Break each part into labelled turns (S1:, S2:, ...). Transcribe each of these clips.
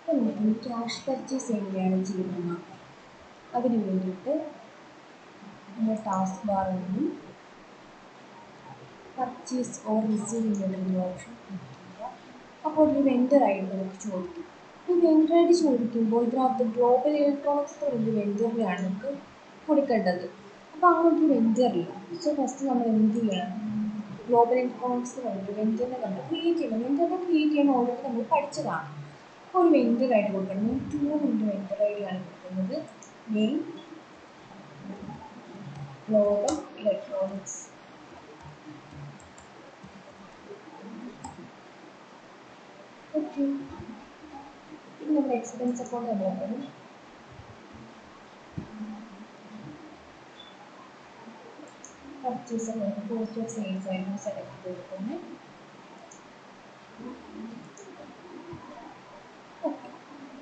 S1: നമുക്ക് cash purchase എങ്ങനെയാണ് ചെയ്യുന്നത് അതിന് വേണ്ടിയിട്ട് നമ്മൾ ടാസ്ക് ബാറിൽ നിന്നും പർച്ചേസ് ഓർ റിസീവ് എന്നുള്ള ഓപ്ഷൻ ക്ലിക്ക് ചെയ്യുക. അപ്പോൾ ഒരു വെൻഡർ ഐ ഡി നമുക്ക് ചോദിക്കും. ഈ വെൻഡർ ഐ ഡി ചോദിക്കുമ്പോൾ ഇതിനകത്ത് ഗ്ലോബൽ ഇലക്ട്രോണിക്സ് ഒരു വെൻഡറിനെയാണ് നമുക്ക് കൊടുക്കേണ്ടത്. അപ്പോൾ അങ്ങോട്ട് വെൻഡറില്ല. സോ ഫസ്റ്റ് നമ്മൾ എന്ത് ചെയ്യണം, ഗ്ലോബൽ ഇലക്ട്രോണിക്സ് വെൻഡറിനെ നമ്മൾ ക്രിയേറ്റ് ചെയ്യണം. വെൻഡറിനെ ക്രിയേറ്റ് ചെയ്യാൻ ഓൾറെഡി നമ്മൾ പഠിച്ചതാണ്. അപ്പോൾ ഒരു വെൻഡർ ഐ ഡി കൊടുക്കണം. ഞാൻ 2 വെൻഡർ ഐ ഡിയാണ് കൊടുക്കുന്നത്. Name global electronics. ഓക്കെ, ഇത് നമ്മുടെ എക്സ്പെൻസ് അക്കൗണ്ട് നമ്മൾ purchase account post of sales ആയിരുന്നു സെലക്ട് ചെയ്തിട്ടുണ്ട്. ഓക്കെ,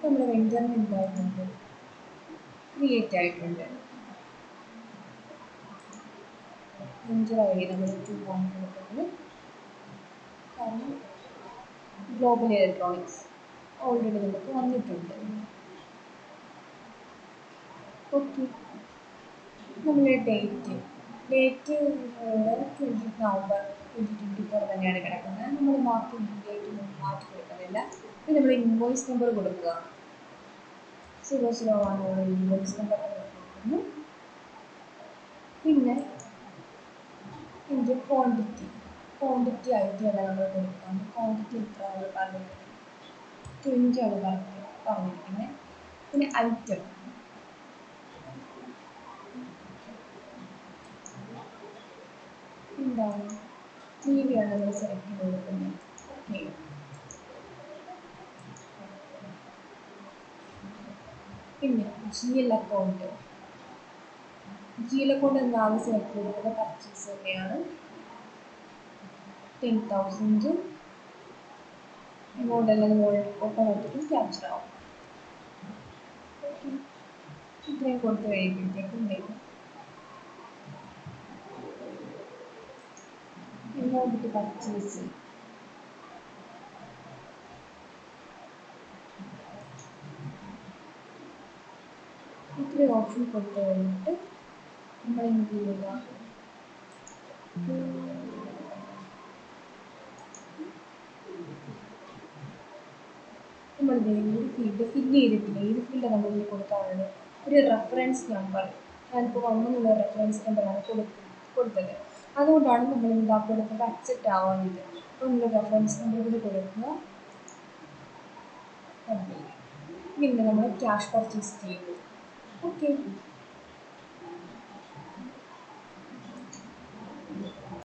S1: നമ്മുടെ വെൻഡറിന് എന്തായിട്ടുണ്ട്, ക്രിയേറ്റ് ആയിട്ടുണ്ട്. വെൻഡർ ഐ ഡി നമ്മൾ 2 കൊടുക്കുന്നത്, കാരണം ഗ്ലോബൽ ഇലക്ട്രോണിക്സ് ഓൾറെഡി നമുക്ക് വന്നിട്ടുണ്ട്. ഓക്കെ, നമ്മുടെ ഡേറ്റ് 20 നവംബർ 2024 തന്നെയാണ് കിടക്കുന്നത്. നമ്മൾ മാർക്ക് ഡേറ്റ് മാറ്റി കൊടുക്കുന്നില്ല. പിന്നെ നമ്മൾ ഇൻവോയ്സ് നമ്പർ കൊടുക്കുക. 001 ഇൻവോയ്സ് നമ്പർ കൊടുക്കുന്നു. പിന്നെ ഇതിൻ്റെ ക്വാണ്ടിറ്റി ആയിട്ട് അല്ല നമ്മൾ കൊടുക്കാം. ക്വാണ്ടിറ്റി എത്ര നമ്മൾ പറഞ്ഞിരിക്കുന്നത് 20 ആണ് പറഞ്ഞിരിക്കുന്നത്. പിന്നെ ഐറ്റം എന്താണ്, ടി വി ആണ് നമ്മൾ സെലക്ട് ചെയ്ത് കൊടുക്കുന്നത്. ഓക്കെ, പിന്നെ GL അക്കൗണ്ട് എന്താണ് സെലക്ട് ചെയ്തത്, പർച്ചേസ് തന്നെയാണ്. 10,000 എമൗണ്ട് എല്ലാം ഓട്ടോമാറ്റിക്കലി ക്യാപ്ചർ ആവും. ഓക്കെ, ഇത്രയും കൊടുത്ത് കഴിയുമ്പോഴത്തേക്കും എമൗണ്ട് പർച്ചേസ് ഇത്രയും ഓപ്ഷൻ കൊടുത്തു കഴിഞ്ഞിട്ട് നമ്മൾ എന്ത് ചെയ്യുക, നമ്മൾ ഒരു ഫീൽഡ് ഫില്ല് ചെയ്തിട്ടില്ല. ഏത് ഫീൽഡ് നമ്മൾ കൊടുക്കാറുണ്ട്, ഒരു റെഫറൻസ് നമ്പർ. ഞാനിപ്പോൾ 1 എന്നുള്ള റെഫറൻസ് നമ്പറാണ് കൊടുത്തത്. അതുകൊണ്ടാണ് നമ്മൾ എന്താ കൊടുക്കുന്നത്, അക്സെപ്റ്റ് ആവുന്നത്. അപ്പോൾ നമ്മൾ റെഫറൻസ് നമ്പർ കൂടി കൊടുക്കുക. പിന്നെ നമ്മൾ ക്യാഷ് പർച്ചേസ് ചെയ്യുന്നു. ഓക്കെ.